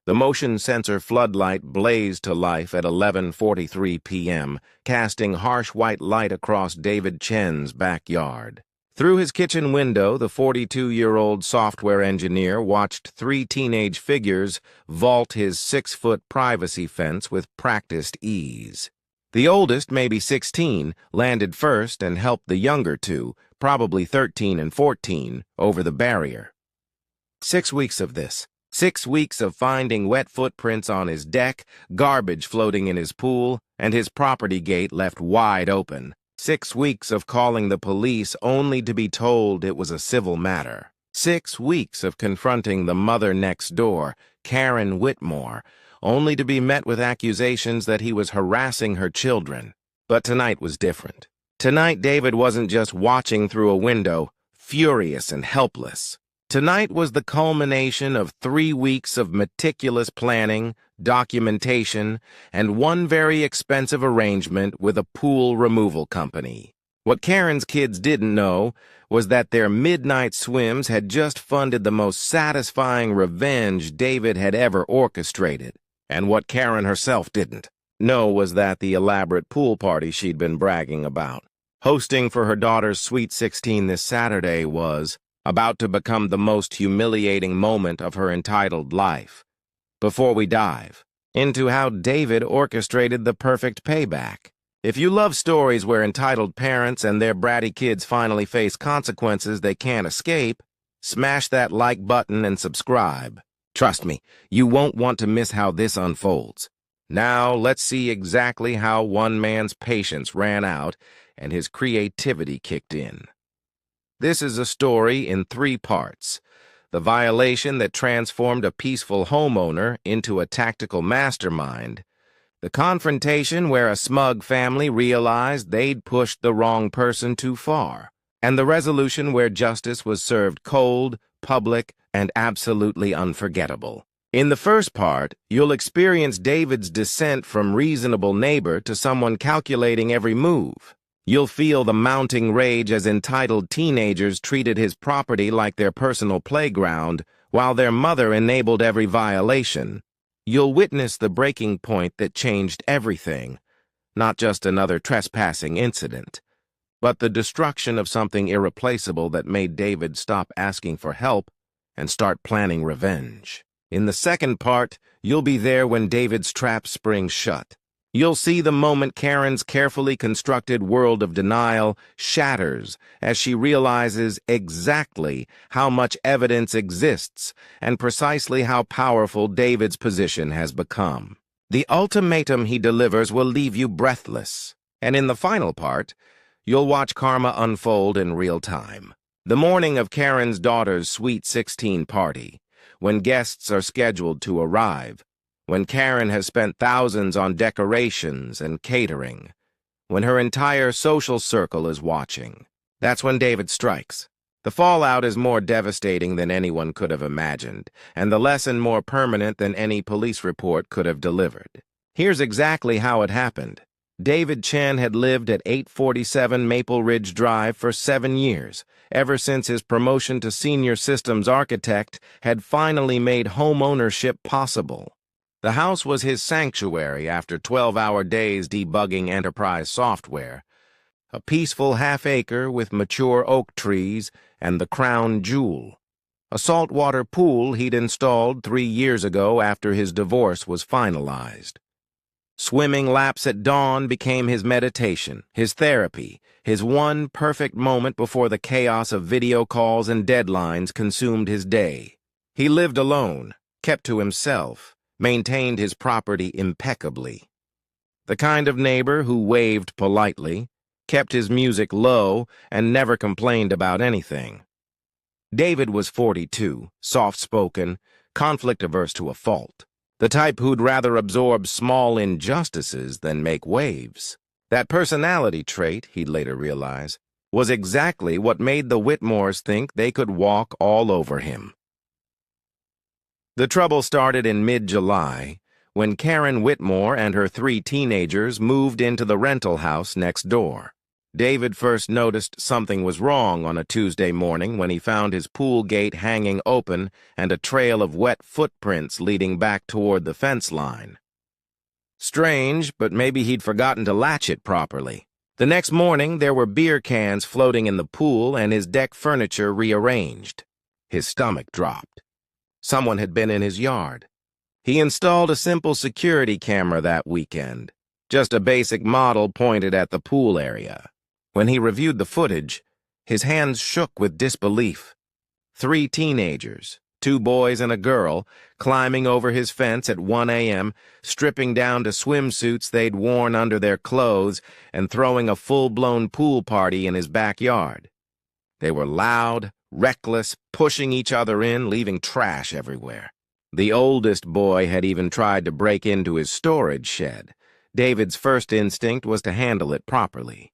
The motion sensor floodlight blazed to life at 11:43 p.m., casting harsh white light across David Chen's backyard. Through his kitchen window, the 42-year-old software engineer watched three teenage figures vault his 6-foot privacy fence with practiced ease. The oldest, maybe 16, landed first and helped the younger two, probably 13 and 14, over the barrier. 6 weeks of this. 6 weeks of finding wet footprints on his deck, garbage floating in his pool, and his property gate left wide open. 6 weeks of calling the police only to be told it was a civil matter. 6 weeks of confronting the mother next door, Karen Whitmore, only to be met with accusations that he was harassing her children. But tonight was different. Tonight, David wasn't just watching through a window, furious and helpless. Tonight was the culmination of 3 weeks of meticulous planning, documentation, and one very expensive arrangement with a pool removal company. What Karen's kids didn't know was that their midnight swims had just funded the most satisfying revenge David had ever orchestrated. And what Karen herself didn't know was that the elaborate pool party she'd been bragging about, hosting for her daughter's Sweet 16 this Saturday, was about to become the most humiliating moment of her entitled life. Before we dive into how David orchestrated the perfect payback. If you love stories where entitled parents and their bratty kids finally face consequences they can't escape, smash that like button and subscribe. Trust me, you won't want to miss how this unfolds. Now, let's see exactly how one man's patience ran out and his creativity kicked in. This is a story in 3 parts. The violation that transformed a peaceful homeowner into a tactical mastermind. The confrontation where a smug family realized they'd pushed the wrong person too far. And the resolution where justice was served cold, public, and absolutely unforgettable. In the first part, you'll experience David's descent from reasonable neighbor to someone calculating every move. You'll feel the mounting rage as entitled teenagers treated his property like their personal playground, while their mother enabled every violation. You'll witness the breaking point that changed everything, not just another trespassing incident, but the destruction of something irreplaceable that made David stop asking for help and start planning revenge. In the second part, you'll be there when David's trap springs shut. You'll see the moment Karen's carefully constructed world of denial shatters as she realizes exactly how much evidence exists and precisely how powerful David's position has become. The ultimatum he delivers will leave you breathless. And in the final part, you'll watch karma unfold in real time. The morning of Karen's daughter's Sweet 16 party, when guests are scheduled to arrive, when Karen has spent thousands on decorations and catering, when her entire social circle is watching. That's when David strikes. The fallout is more devastating than anyone could have imagined, and the lesson more permanent than any police report could have delivered. Here's exactly how it happened. David Chen had lived at 847 Maple Ridge Drive for 7 years, ever since his promotion to senior systems architect had finally made home ownership possible. The house was his sanctuary after 12-hour days debugging enterprise software. A peaceful half-acre with mature oak trees and the crown jewel. A saltwater pool he'd installed 3 years ago after his divorce was finalized. Swimming laps at dawn became his meditation, his therapy, his one perfect moment before the chaos of video calls and deadlines consumed his day. He lived alone, kept to himself, maintained his property impeccably. The kind of neighbor who waved politely, kept his music low, and never complained about anything. David was 42, soft-spoken, conflict-averse to a fault. The type who'd rather absorb small injustices than make waves. That personality trait, he'd later realize, was exactly what made the Whitmores think they could walk all over him. The trouble started in mid-July, when Karen Whitmore and her 3 teenagers moved into the rental house next door. David first noticed something was wrong on a Tuesday morning when he found his pool gate hanging open and a trail of wet footprints leading back toward the fence line. Strange, but maybe he'd forgotten to latch it properly. The next morning, there were beer cans floating in the pool and his deck furniture rearranged. His stomach dropped. Someone had been in his yard. He installed a simple security camera that weekend, just a basic model pointed at the pool area. When he reviewed the footage, his hands shook with disbelief. 3 teenagers, 2 boys and a girl, climbing over his fence at 1 a.m., stripping down to swimsuits they'd worn under their clothes, and throwing a full-blown pool party in his backyard. They were loud, reckless, pushing each other in, leaving trash everywhere. The oldest boy had even tried to break into his storage shed. David's first instinct was to handle it properly.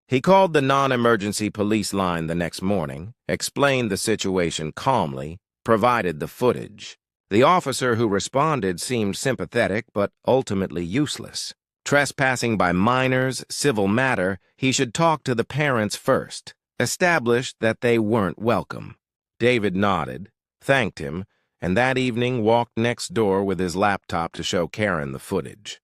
He called the non-emergency police line the next morning, explained the situation calmly, provided the footage. The officer who responded seemed sympathetic but ultimately useless. Trespassing by minors, civil matter, he should talk to the parents first, establish that they weren't welcome. David nodded, thanked him, and that evening walked next door with his laptop to show Karen the footage.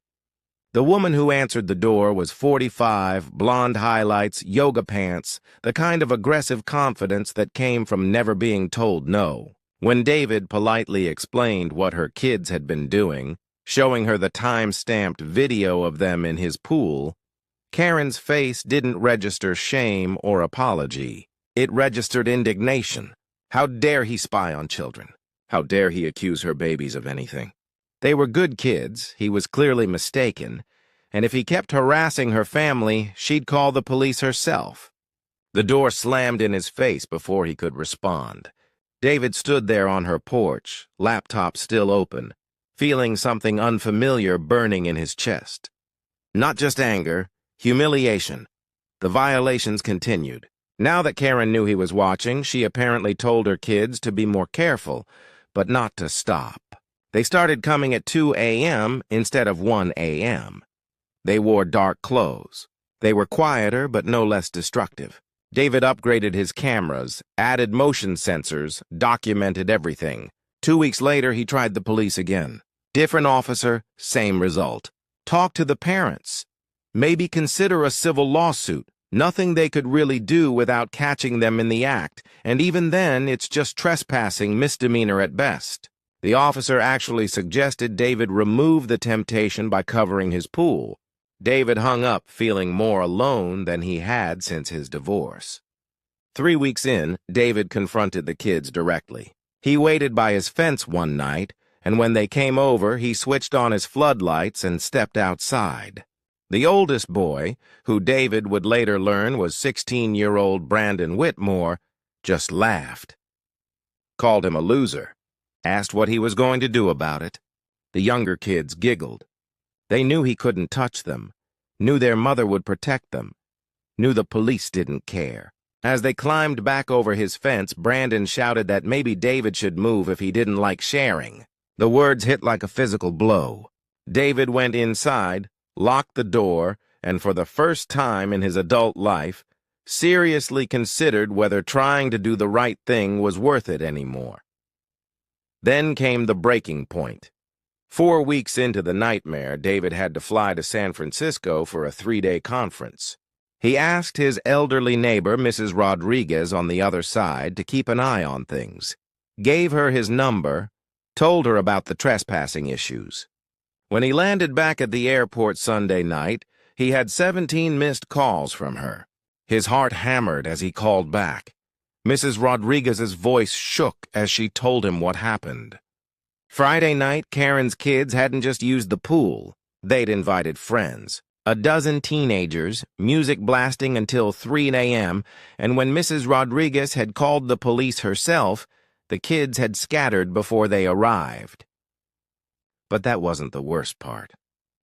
The woman who answered the door was 45, blonde highlights, yoga pants, the kind of aggressive confidence that came from never being told no. When David politely explained what her kids had been doing, showing her the time-stamped video of them in his pool, Karen's face didn't register shame or apology. It registered indignation. How dare he spy on children? How dare he accuse her babies of anything? They were good kids, he was clearly mistaken, and if he kept harassing her family, she'd call the police herself. The door slammed in his face before he could respond. David stood there on her porch, laptop still open, feeling something unfamiliar burning in his chest. Not just anger, humiliation. The violations continued. Now that Karen knew he was watching, she apparently told her kids to be more careful, but not to stop. They started coming at 2 a.m. instead of 1 a.m. They wore dark clothes. They were quieter but no less destructive. David upgraded his cameras, added motion sensors, documented everything. 2 weeks later, he tried the police again. Different officer, same result. Talk to the parents. Maybe consider a civil lawsuit. Nothing they could really do without catching them in the act, and even then, it's just trespassing, misdemeanor at best. The officer actually suggested David remove the temptation by covering his pool. David hung up, feeling more alone than he had since his divorce. 3 weeks in, David confronted the kids directly. He waited by his fence one night, and when they came over, he switched on his floodlights and stepped outside. The oldest boy, who David would later learn was 16-year-old Brandon Whitmore, just laughed. Called him a loser. Asked what he was going to do about it. The younger kids giggled. They knew he couldn't touch them, knew their mother would protect them, knew the police didn't care. As they climbed back over his fence, Brandon shouted that maybe David should move if he didn't like sharing. The words hit like a physical blow. David went inside, locked the door, and for the first time in his adult life, seriously considered whether trying to do the right thing was worth it anymore. Then came the breaking point. 4 weeks into the nightmare, David had to fly to San Francisco for a 3-day conference. He asked his elderly neighbor, Mrs. Rodriguez, on the other side to keep an eye on things, gave her his number, told her about the trespassing issues. When he landed back at the airport Sunday night, he had 17 missed calls from her. His heart hammered as he called back. Mrs. Rodriguez's voice shook as she told him what happened. Friday night, Karen's kids hadn't just used the pool. They'd invited friends. A dozen teenagers, music blasting until 3 a.m., and when Mrs. Rodriguez had called the police herself, the kids had scattered before they arrived. But that wasn't the worst part.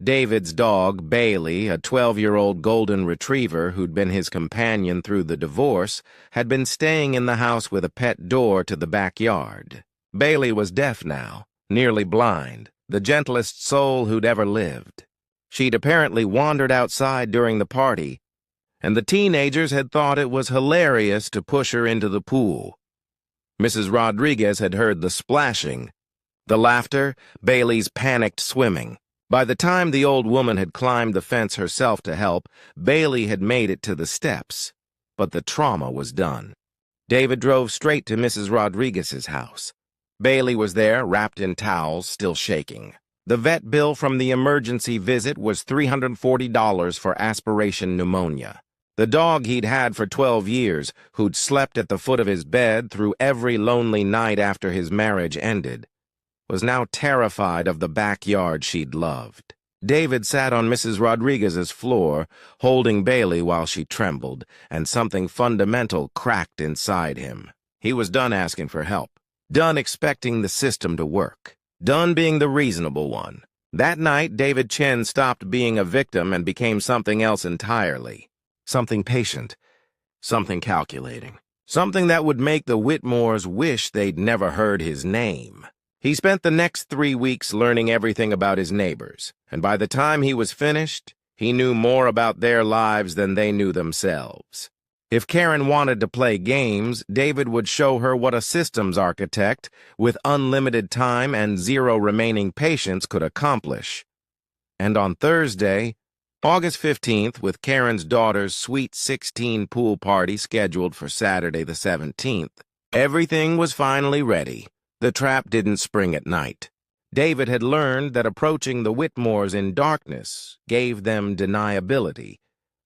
David's dog, Bailey, a 12-year-old golden retriever who'd been his companion through the divorce, had been staying in the house with a pet door to the backyard. Bailey was deaf now, nearly blind, the gentlest soul who'd ever lived. She'd apparently wandered outside during the party, and the teenagers had thought it was hilarious to push her into the pool. Mrs. Rodriguez had heard the splashing, the laughter, Bailey's panicked swimming. By the time the old woman had climbed the fence herself to help, Bailey had made it to the steps, but the trauma was done. David drove straight to Mrs. Rodriguez's house. Bailey was there, wrapped in towels, still shaking. The vet bill from the emergency visit was $340 for aspiration pneumonia. The dog he'd had for 12 years, who'd slept at the foot of his bed through every lonely night after his marriage ended, was now terrified of the backyard she'd loved. David sat on Mrs. Rodriguez's floor, holding Bailey while she trembled, and something fundamental cracked inside him. He was done asking for help, done expecting the system to work, done being the reasonable one. That night, David Chen stopped being a victim and became something else entirely. Something patient, something calculating, something that would make the Whitmores wish they'd never heard his name. He spent the next 3 weeks learning everything about his neighbors, and by the time he was finished, he knew more about their lives than they knew themselves. If Karen wanted to play games, David would show her what a systems architect with unlimited time and zero remaining patience could accomplish. And on Thursday, August 15th, with Karen's daughter's Sweet 16 pool party scheduled for Saturday the 17th, everything was finally ready. The trap didn't spring at night. David had learned that approaching the Whitmores in darkness gave them deniability,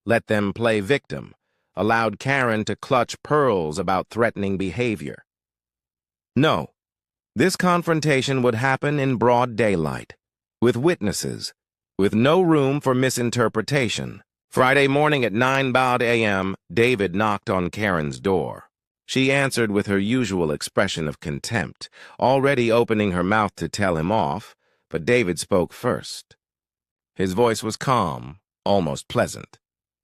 let them play victim, allowed Karen to clutch pearls about threatening behavior. No, this confrontation would happen in broad daylight, with witnesses, with no room for misinterpretation. Friday morning at 9 a.m., David knocked on Karen's door. She answered with her usual expression of contempt, already opening her mouth to tell him off, but David spoke first. His voice was calm, almost pleasant.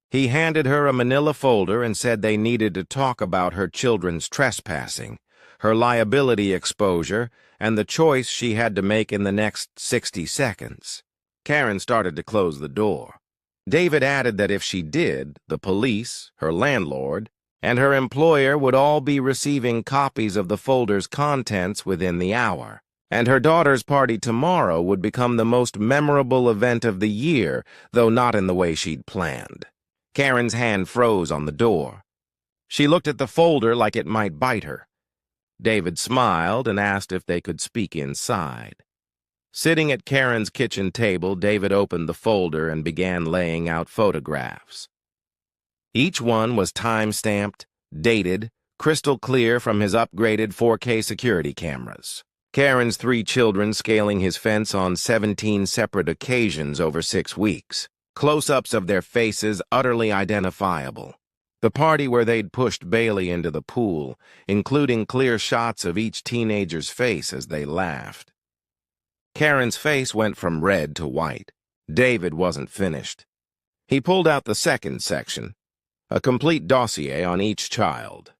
He handed her a manila folder and said they needed to talk about her children's trespassing, her liability exposure, and the choice she had to make in the next 60 seconds. Karen started to close the door. David added that if she did, the police, her landlord, and her employer would all be receiving copies of the folder's contents within the hour, and her daughter's party tomorrow would become the most memorable event of the year, though not in the way she'd planned. Karen's hand froze on the door. She looked at the folder like it might bite her. David smiled and asked if they could speak inside. Sitting at Karen's kitchen table, David opened the folder and began laying out photographs. Each one was time-stamped, dated, crystal clear from his upgraded 4K security cameras. Karen's 3 children scaling his fence on 17 separate occasions over 6 weeks. Close-ups of their faces utterly identifiable. The party where they'd pushed Bailey into the pool, including clear shots of each teenager's face as they laughed. Karen's face went from red to white. David wasn't finished. He pulled out the second section, a complete dossier on each child.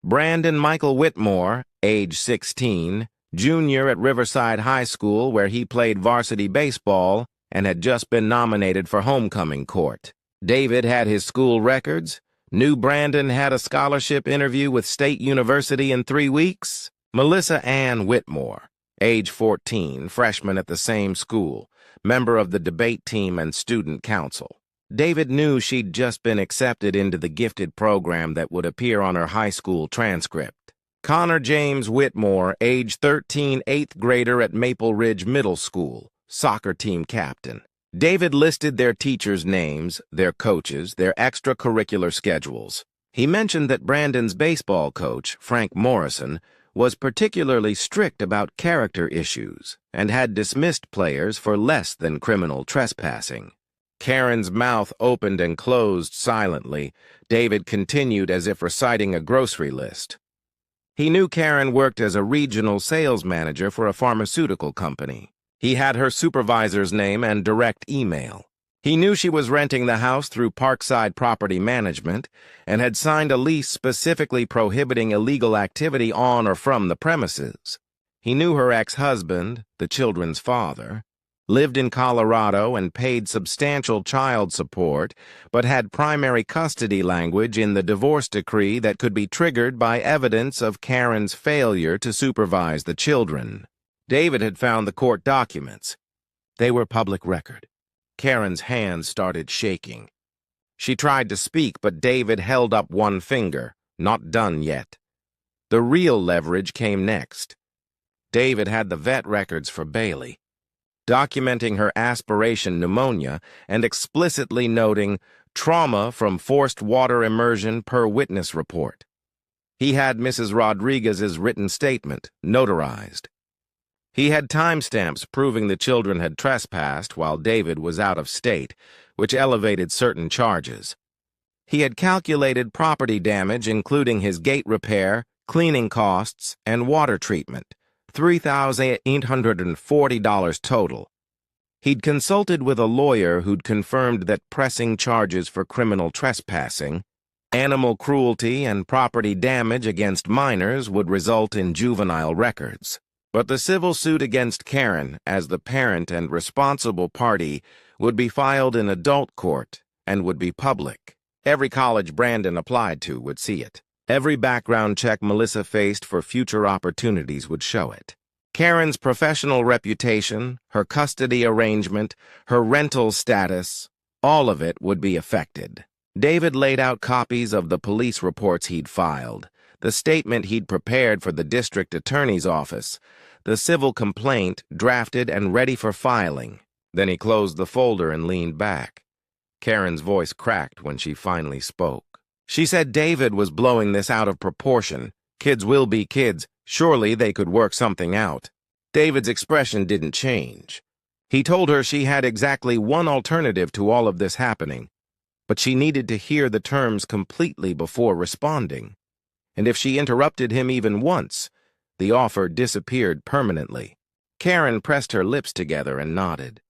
Brandon Michael Whitmore, age 16, junior at Riverside High School where he played varsity baseball and had just been nominated for homecoming court. David had his school records. Knew Brandon had a scholarship interview with State University in 3 weeks. Melissa Ann Whitmore, age 14, freshman at the same school, member of the debate team and student council. David knew she'd just been accepted into the gifted program that would appear on her high school transcript. Connor James Whitmore, age 13, 8th grader at Maple Ridge Middle School, soccer team captain. David listed their teachers' names, their coaches, their extracurricular schedules. He mentioned that Brandon's baseball coach, Frank Morrison, was particularly strict about character issues and had dismissed players for less than criminal trespassing. Karen's mouth opened and closed silently. David continued as if reciting a grocery list. He knew Karen worked as a regional sales manager for a pharmaceutical company. He had her supervisor's name and direct email. He knew she was renting the house through Parkside Property Management and had signed a lease specifically prohibiting illegal activity on or from the premises. He knew her ex-husband, the children's father, lived in Colorado and paid substantial child support, but had primary custody language in the divorce decree that could be triggered by evidence of Karen's failure to supervise the children. David had found the court documents. They were public record. Karen's hands started shaking. She tried to speak, but David held up one finger. Not done yet. The real leverage came next. David had the vet records for Bailey, documenting her aspiration pneumonia and explicitly noting trauma from forced water immersion per witness report. He had Mrs. Rodriguez's written statement, notarized. He had timestamps proving the children had trespassed while David was out of state, which elevated certain charges. He had calculated property damage, including his gate repair, cleaning costs, and water treatment, $3,840 total. He'd consulted with a lawyer who'd confirmed that pressing charges for criminal trespassing, animal cruelty, and property damage against minors would result in juvenile records. But the civil suit against Karen, as the parent and responsible party, would be filed in adult court and would be public. Every college Brandon applied to would see it. Every background check Melissa faced for future opportunities would show it. Karen's professional reputation, her custody arrangement, her rental status, all of it would be affected. David laid out copies of the police reports he'd filed, the statement he'd prepared for the district attorney's office, the civil complaint drafted and ready for filing. Then he closed the folder and leaned back. Karen's voice cracked when she finally spoke. She said David was blowing this out of proportion. Kids will be kids. Surely they could work something out. David's expression didn't change. He told her she had exactly one alternative to all of this happening, but she needed to hear the terms completely before responding. And if she interrupted him even once, the offer disappeared permanently. Karen pressed her lips together and nodded.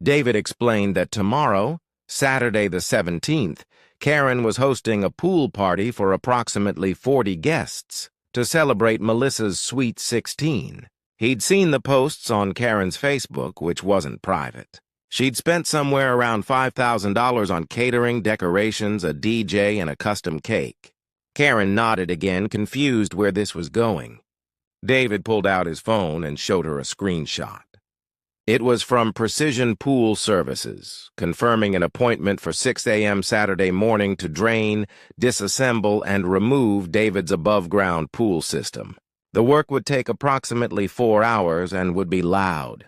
David explained that tomorrow, Saturday the 17th, Karen was hosting a pool party for approximately 40 guests to celebrate Melissa's Sweet 16. He'd seen the posts on Karen's Facebook, which wasn't private. She'd spent somewhere around $5,000 on catering, decorations, a DJ, and a custom cake. Karen nodded again, confused where this was going. David pulled out his phone and showed her a screenshot. It was from Precision Pool Services, confirming an appointment for 6 a.m. Saturday morning to drain, disassemble, and remove David's above-ground pool system. The work would take approximately 4 hours and would be loud.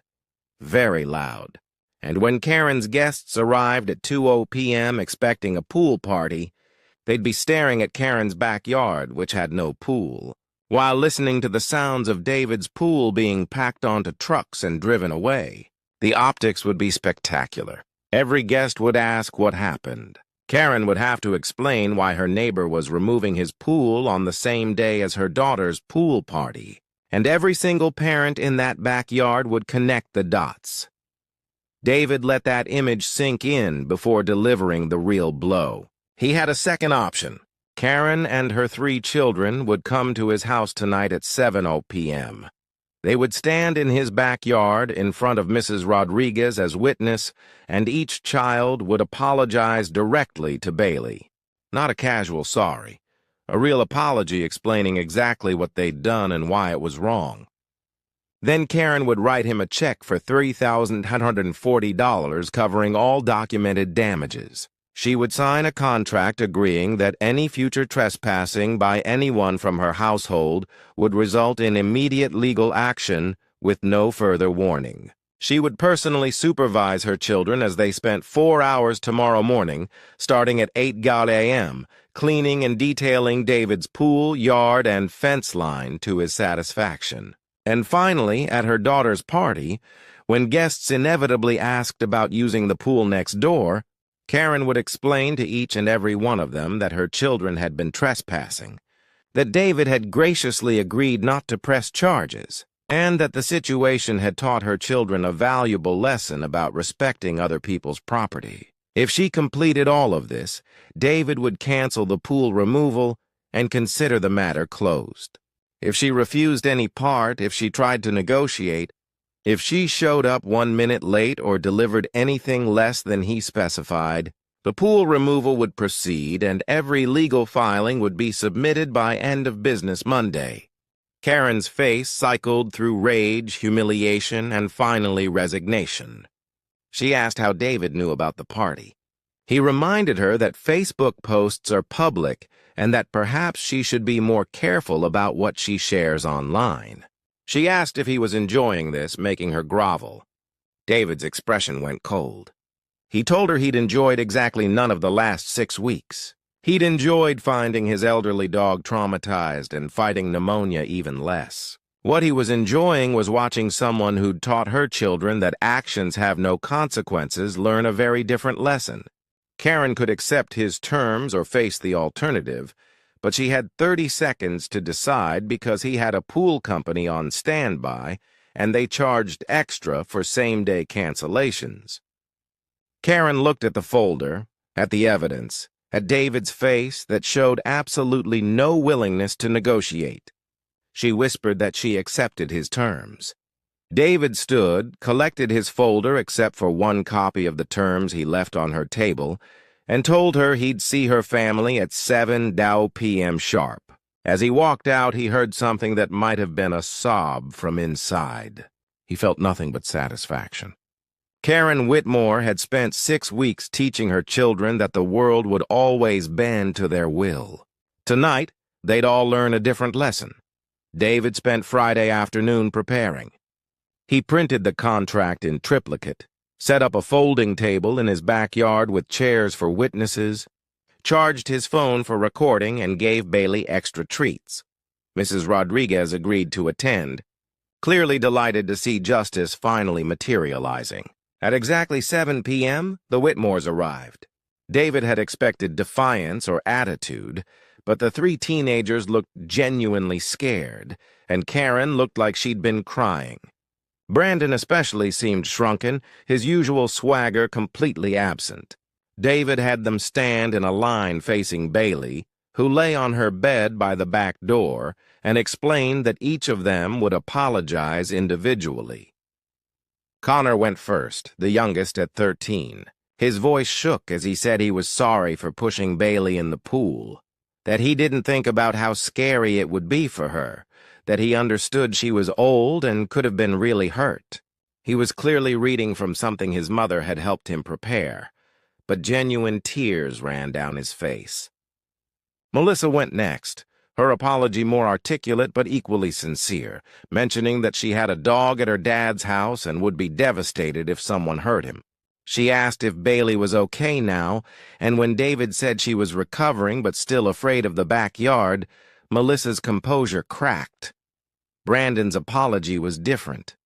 Very loud. And when Karen's guests arrived at 2:00 p.m. expecting a pool party, they'd be staring at Karen's backyard, which had no pool, while listening to the sounds of David's pool being packed onto trucks and driven away. The optics would be spectacular. Every guest would ask what happened. Karen would have to explain why her neighbor was removing his pool on the same day as her daughter's pool party. And every single parent in that backyard would connect the dots. David let that image sink in before delivering the real blow. He had a second option. Karen and her 3 children would come to his house tonight at 7:00 p.m. They would stand in his backyard in front of Mrs. Rodriguez as witness, and each child would apologize directly to Bailey. Not a casual sorry. A real apology explaining exactly what they'd done and why it was wrong. Then Karen would write him a check for $3,140 covering all documented damages. She would sign a contract agreeing that any future trespassing by anyone from her household would result in immediate legal action with no further warning. She would personally supervise her children as they spent 4 hours tomorrow morning, starting at 8 a.m., cleaning and detailing David's pool, yard, and fence line to his satisfaction. And finally, at her daughter's party, when guests inevitably asked about using the pool next door, Karen would explain to each and every one of them that her children had been trespassing, that David had graciously agreed not to press charges, and that the situation had taught her children a valuable lesson about respecting other people's property. If she completed all of this, David would cancel the pool removal and consider the matter closed. If she refused any part, if she tried to negotiate, If she showed up 1 minute late or delivered anything less than he specified, the pool removal would proceed and every legal filing would be submitted by end of business Monday. Karen's face cycled through rage, humiliation, and finally resignation. She asked how David knew about the party. He reminded her that Facebook posts are public and that perhaps she should be more careful about what she shares online. She asked if he was enjoying this, making her grovel. David's expression went cold. He told her he'd enjoyed exactly none of the last 6 weeks. He'd enjoyed finding his elderly dog traumatized and fighting pneumonia even less. What he was enjoying was watching someone who'd taught her children that actions have no consequences learn a very different lesson. Karen could accept his terms or face the alternative, but she had 30 seconds to decide because he had a pool company on standby and they charged extra for same-day cancellations. Karen looked at the folder, at the evidence, at David's face that showed absolutely no willingness to negotiate. She whispered that she accepted his terms. David stood, collected his folder except for one copy of the terms he left on her table, and told her he'd see her family at 7 p.m. sharp. As he walked out, he heard something that might have been a sob from inside. He felt nothing but satisfaction. Karen Whitmore had spent 6 weeks teaching her children that the world would always bend to their will. Tonight, they'd all learn a different lesson. David spent Friday afternoon preparing. He printed the contract in triplicate, set up a folding table in his backyard with chairs for witnesses, charged his phone for recording, and gave Bailey extra treats. Mrs. Rodriguez agreed to attend, clearly delighted to see justice finally materializing. At exactly 7 p.m., the Whitmores arrived. David had expected defiance or attitude, but the 3 teenagers looked genuinely scared, and Karen looked like she'd been crying. Brandon especially seemed shrunken, his usual swagger completely absent. David had them stand in a line facing Bailey, who lay on her bed by the back door, and explained that each of them would apologize individually. Connor went first, the youngest at 13. His voice shook as he said he was sorry for pushing Bailey in the pool, that he didn't think about how scary it would be for her, that he understood she was old and could have been really hurt. He was clearly reading from something his mother had helped him prepare, but genuine tears ran down his face. Melissa went next, her apology more articulate but equally sincere, mentioning that she had a dog at her dad's house and would be devastated if someone hurt him. She asked if Bailey was okay now, and when David said she was recovering but still afraid of the backyard, Melissa's composure cracked. Brandon's apology was different.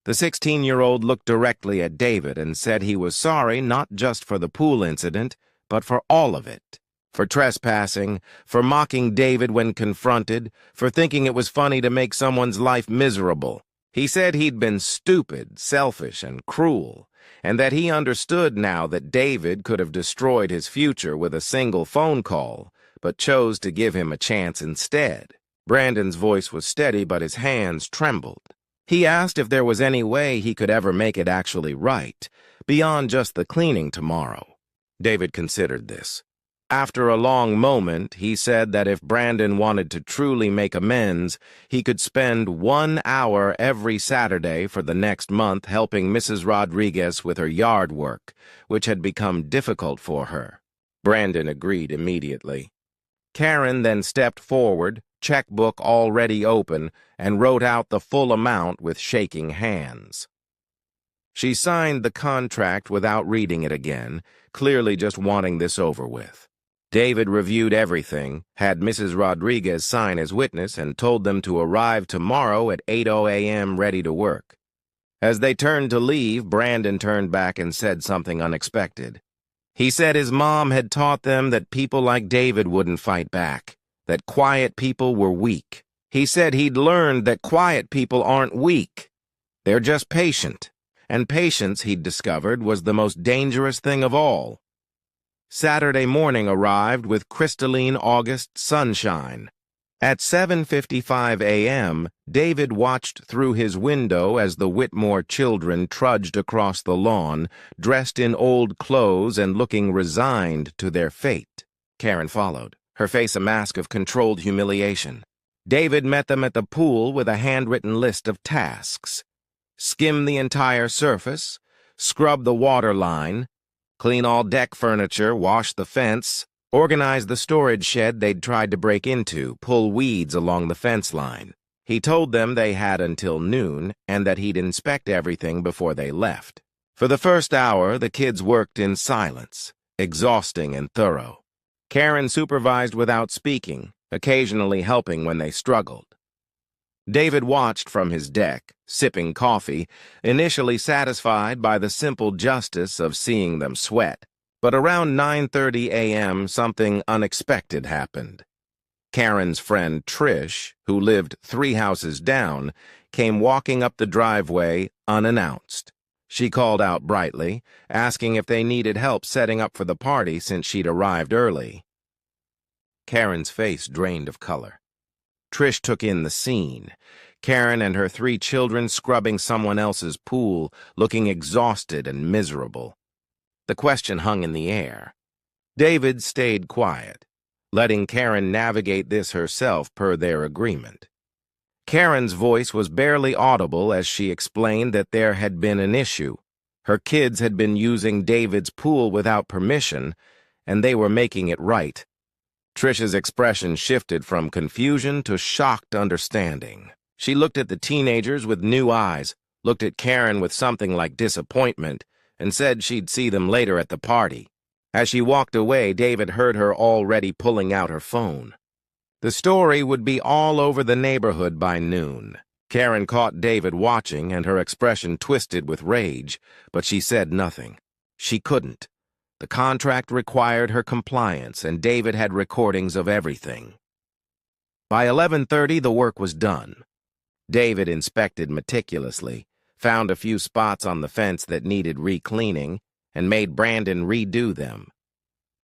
The 16-year-old looked directly at David and said he was sorry not just for the pool incident, but for all of it. For trespassing, for mocking David when confronted, for thinking it was funny to make someone's life miserable. He said he'd been stupid, selfish, and cruel, and that he understood now that David could have destroyed his future with a single phone call, but chose to give him a chance instead. Brandon's voice was steady, but his hands trembled. He asked if there was any way he could ever make it actually right, beyond just the cleaning tomorrow. David considered this. After a long moment, he said that if Brandon wanted to truly make amends, he could spend 1 hour every Saturday for the next month helping Mrs. Rodriguez with her yard work, which had become difficult for her. Brandon agreed immediately. Karen then stepped forward, checkbook already open, and wrote out the full amount with shaking hands. She signed the contract without reading it again, clearly just wanting this over with. David reviewed everything, had Mrs. Rodriguez sign as witness, and told them to arrive tomorrow at 8 a.m. ready to work. As they turned to leave, Brandon turned back and said something unexpected. He said his mom had taught them that people like David wouldn't fight back, that quiet people were weak. He said he'd learned that quiet people aren't weak. They're just patient, and patience, he'd discovered, was the most dangerous thing of all. Saturday morning arrived with crystalline August sunshine. At 7:55 a.m., David watched through his window as the Whitmore children trudged across the lawn, dressed in old clothes and looking resigned to their fate. Karen followed, her face a mask of controlled humiliation. David met them at the pool with a handwritten list of tasks. Skim the entire surface, scrub the water line, clean all deck furniture, wash the fence, organize the storage shed they'd tried to break into, pull weeds along the fence line. He told them they had until noon and that he'd inspect everything before they left. For the first hour, the kids worked in silence, exhausting and thorough. Karen supervised without speaking, occasionally helping when they struggled. David watched from his deck, sipping coffee, initially satisfied by the simple justice of seeing them sweat. But around 9:30 a.m., something unexpected happened. Karen's friend Trish, who lived 3 houses down, came walking up the driveway unannounced. She called out brightly, asking if they needed help setting up for the party since she'd arrived early. Karen's face drained of color. Trish took in the scene. Karen and her 3 children scrubbing someone else's pool, looking exhausted and miserable. The question hung in the air. David stayed quiet, letting Karen navigate this herself per their agreement. Karen's voice was barely audible as she explained that there had been an issue. Her kids had been using David's pool without permission, and they were making it right. Trish's expression shifted from confusion to shocked understanding. She looked at the teenagers with new eyes, looked at Karen with something like disappointment, and said she'd see them later at the party. As she walked away, David heard her already pulling out her phone. The story would be all over the neighborhood by noon. Karen caught David watching, and her expression twisted with rage, but she said nothing. She couldn't. The contract required her compliance, and David had recordings of everything. By 11:30, the work was done. David inspected meticulously, found a few spots on the fence that needed re-cleaning, and made Brandon redo them.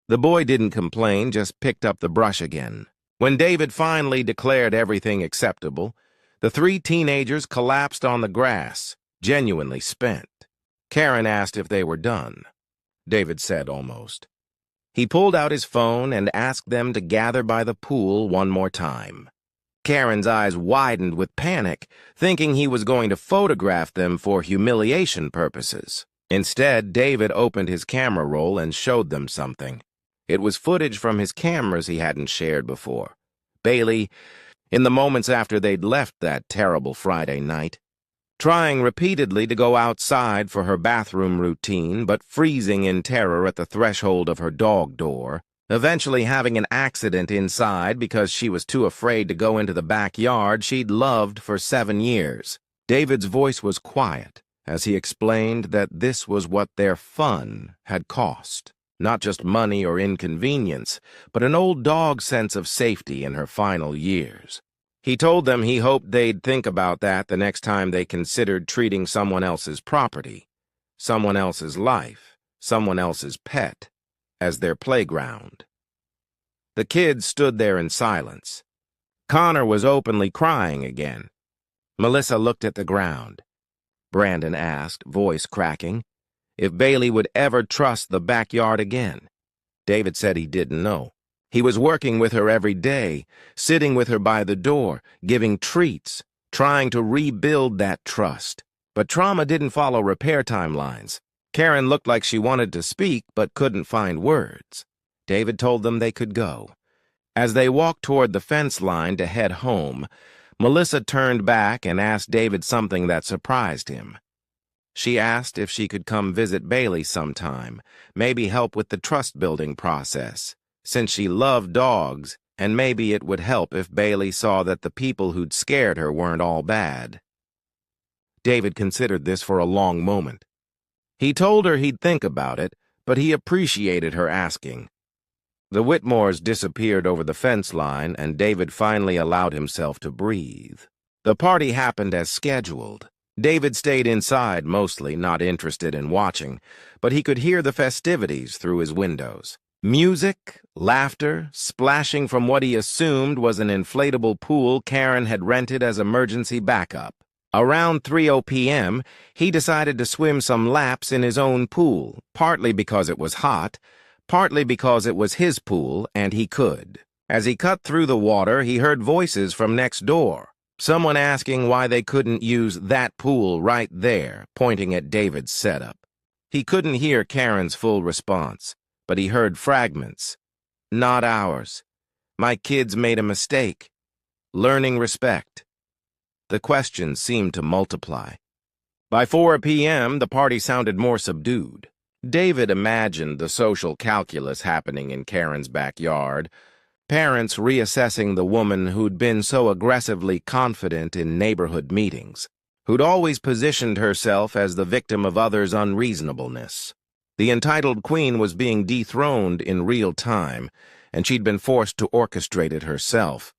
The boy didn't complain, just picked up the brush again. When David finally declared everything acceptable, the 3 teenagers collapsed on the grass, genuinely spent. Karen asked if they were done. David said almost. He pulled out his phone and asked them to gather by the pool one more time. Karen's eyes widened with panic, thinking he was going to photograph them for humiliation purposes. Instead, David opened his camera roll and showed them something. It was footage from his cameras he hadn't shared before. Bailey, in the moments after they'd left that terrible Friday night, trying repeatedly to go outside for her bathroom routine, but freezing in terror at the threshold of her dog door, eventually having an accident inside because she was too afraid to go into the backyard she'd loved for 7 years. David's voice was quiet as he explained that this was what their fun had cost. Not just money or inconvenience, but an old dog's sense of safety in her final years. He told them he hoped they'd think about that the next time they considered treating someone else's property, someone else's life, someone else's pet, as their playground. The kids stood there in silence. Connor was openly crying again. Melissa looked at the ground. Brandon asked, voice cracking, if Bailey would ever trust the backyard again. David said he didn't know. He was working with her every day, sitting with her by the door, giving treats, trying to rebuild that trust. But trauma didn't follow repair timelines. Karen looked like she wanted to speak but couldn't find words. David told them they could go. As they walked toward the fence line to head home, Melissa turned back and asked David something that surprised him. She asked if she could come visit Bailey sometime, maybe help with the trust-building process, since she loved dogs, and maybe it would help if Bailey saw that the people who'd scared her weren't all bad. David considered this for a long moment. He told her he'd think about it, but he appreciated her asking. The Whitmores disappeared over the fence line, and David finally allowed himself to breathe. The party happened as scheduled. David stayed inside mostly, not interested in watching, but he could hear the festivities through his windows. Music, laughter, splashing from what he assumed was an inflatable pool Karen had rented as emergency backup. Around 3:00 p.m., he decided to swim some laps in his own pool, partly because it was hot, partly because it was his pool and he could. As he cut through the water, he heard voices from next door, someone asking why they couldn't use that pool right there, pointing at David's setup. He couldn't hear Karen's full response, but he heard fragments. Not ours. My kids made a mistake. Learning respect. The questions seemed to multiply. By 4 p.m., the party sounded more subdued. David imagined the social calculus happening in Karen's backyard, parents reassessing the woman who'd been so aggressively confident in neighborhood meetings, who'd always positioned herself as the victim of others' unreasonableness. The entitled queen was being dethroned in real time, and she'd been forced to orchestrate it herself.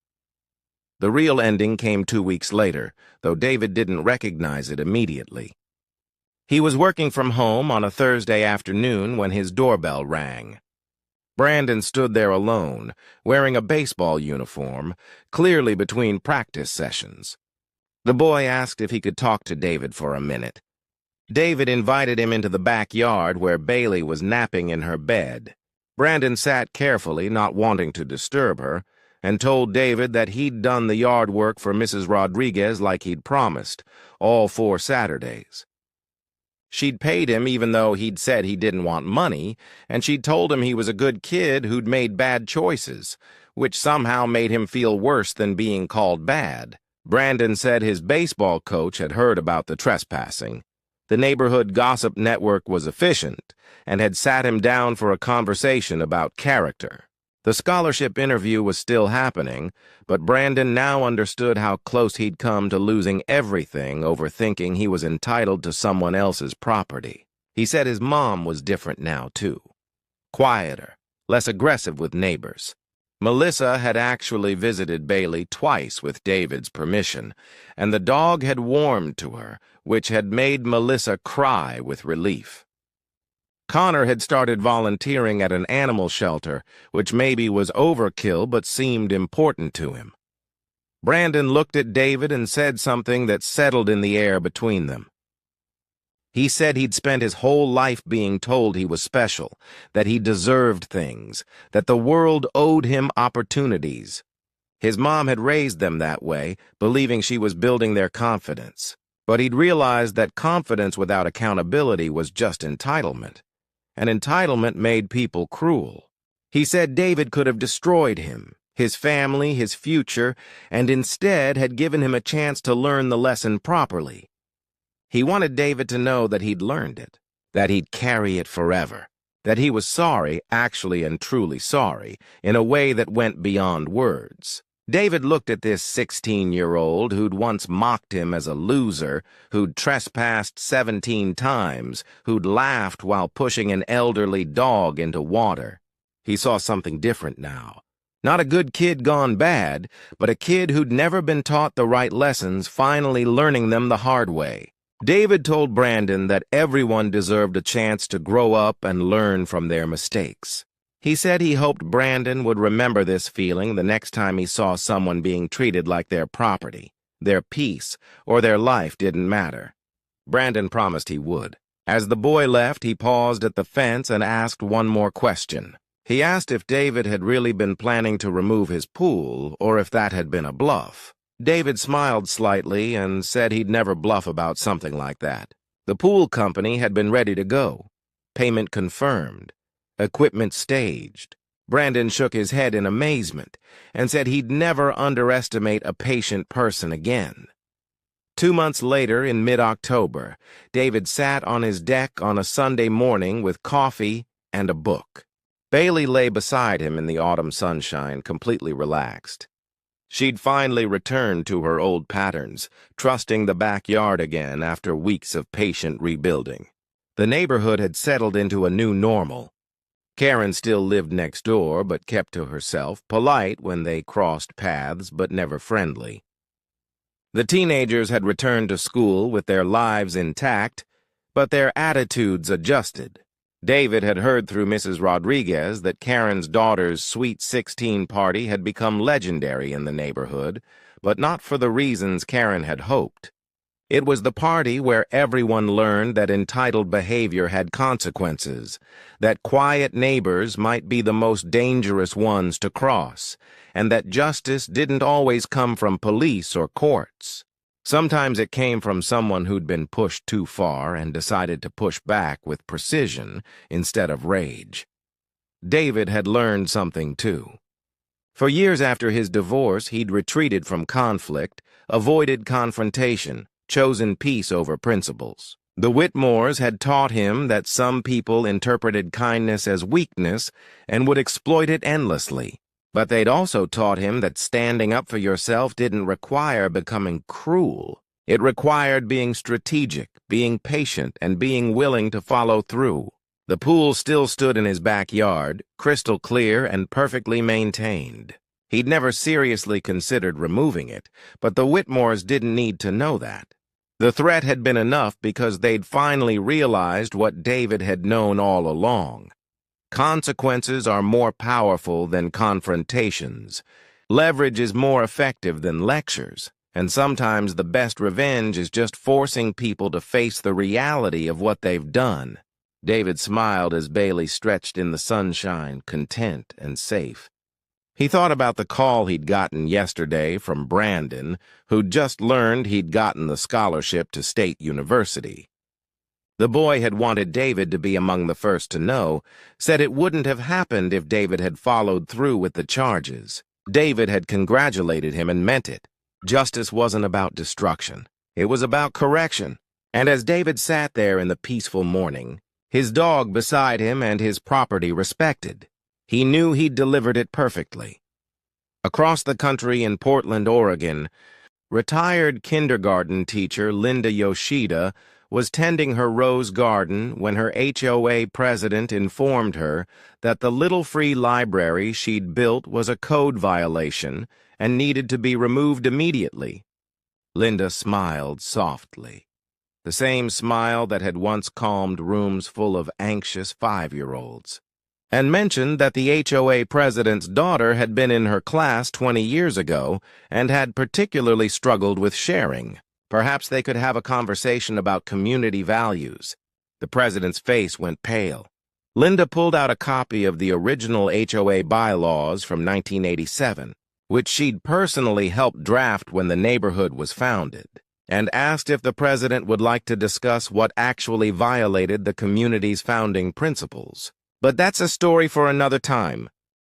The real ending came 2 weeks later, though David didn't recognize it immediately. He was working from home on a Thursday afternoon when his doorbell rang. Brandon stood there alone, wearing a baseball uniform, clearly between practice sessions. The boy asked if he could talk to David for a minute. David invited him into the backyard where Bailey was napping in her bed. Brandon sat carefully, not wanting to disturb her, and told David that he'd done the yard work for Mrs. Rodriguez like he'd promised, all 4 Saturdays. She'd paid him even though he'd said he didn't want money, and she'd told him he was a good kid who'd made bad choices, which somehow made him feel worse than being called bad. Brandon said his baseball coach had heard about the trespassing. The neighborhood gossip network was efficient and had sat him down for a conversation about character. The scholarship interview was still happening, but Brandon now understood how close he'd come to losing everything over thinking he was entitled to someone else's property. He said his mom was different now, too. Quieter, less aggressive with neighbors. Melissa had actually visited Bailey twice with David's permission, and the dog had warmed to her, which had made Melissa cry with relief. Connor had started volunteering at an animal shelter, which maybe was overkill but seemed important to him. Brandon looked at David and said something that settled in the air between them. He said he'd spent his whole life being told he was special, that he deserved things, that the world owed him opportunities. His mom had raised them that way, believing she was building their confidence. But he'd realized that confidence without accountability was just entitlement. And entitlement made people cruel. He said David could have destroyed him, his family, his future, and instead had given him a chance to learn the lesson properly. He wanted David to know that he'd learned it, that he'd carry it forever, that he was sorry, actually and truly sorry, in a way that went beyond words. David looked at this 16-year-old who'd once mocked him as a loser, who'd trespassed 17 times, who'd laughed while pushing an elderly dog into water. He saw something different now. Not a good kid gone bad, but a kid who'd never been taught the right lessons, finally learning them the hard way. David told Brandon that everyone deserved a chance to grow up and learn from their mistakes. He said he hoped Brandon would remember this feeling the next time he saw someone being treated like their property, their peace, or their life didn't matter. Brandon promised he would. As the boy left, he paused at the fence and asked one more question. He asked if David had really been planning to remove his pool, or if that had been a bluff. David smiled slightly and said he'd never bluff about something like that. The pool company had been ready to go. Payment confirmed. Equipment staged. Brandon shook his head in amazement and said he'd never underestimate a patient person again. 2 months later, in mid-October, David sat on his deck on a Sunday morning with coffee and a book. Bailey lay beside him in the autumn sunshine, completely relaxed. She'd finally returned to her old patterns, trusting the backyard again after weeks of patient rebuilding. The neighborhood had settled into a new normal. Karen still lived next door, but kept to herself, polite when they crossed paths, but never friendly. The teenagers had returned to school with their lives intact, but their attitudes adjusted. David had heard through Mrs. Rodriguez that Karen's daughter's Sweet 16 party had become legendary in the neighborhood, but not for the reasons Karen had hoped. It was the party where everyone learned that entitled behavior had consequences, that quiet neighbors might be the most dangerous ones to cross, and that justice didn't always come from police or courts. Sometimes it came from someone who'd been pushed too far and decided to push back with precision instead of rage. David had learned something too. For years after his divorce, he'd retreated from conflict, avoided confrontation, chosen peace over principles. The Whitmores had taught him that some people interpreted kindness as weakness and would exploit it endlessly. But they'd also taught him that standing up for yourself didn't require becoming cruel. It required being strategic, being patient, and being willing to follow through. The pool still stood in his backyard, crystal clear and perfectly maintained. He'd never seriously considered removing it, but the Whitmores didn't need to know that. The threat had been enough because they'd finally realized what David had known all along. Consequences are more powerful than confrontations. Leverage is more effective than lectures, and sometimes the best revenge is just forcing people to face the reality of what they've done. David smiled as Bailey stretched in the sunshine, content and safe. He thought about the call he'd gotten yesterday from Brandon, who'd just learned he'd gotten the scholarship to State University. The boy had wanted David to be among the first to know, said it wouldn't have happened if David had followed through with the charges. David had congratulated him and meant it. Justice wasn't about destruction. It was about correction. And as David sat there in the peaceful morning, his dog beside him and his property respected, he knew he'd delivered it perfectly. Across the country in Portland, Oregon, retired kindergarten teacher Linda Yoshida was tending her rose garden when her HOA president informed her that the little free library she'd built was a code violation and needed to be removed immediately. Linda smiled softly, the same smile that had once calmed rooms full of anxious 5-year-olds, and mentioned that the HOA president's daughter had been in her class 20 years ago and had particularly struggled with sharing. Perhaps they could have a conversation about community values. The president's face went pale. Linda pulled out a copy of the original HOA bylaws from 1987, which she'd personally helped draft when the neighborhood was founded, and asked if the president would like to discuss what actually violated the community's founding principles. But that's a story for another time.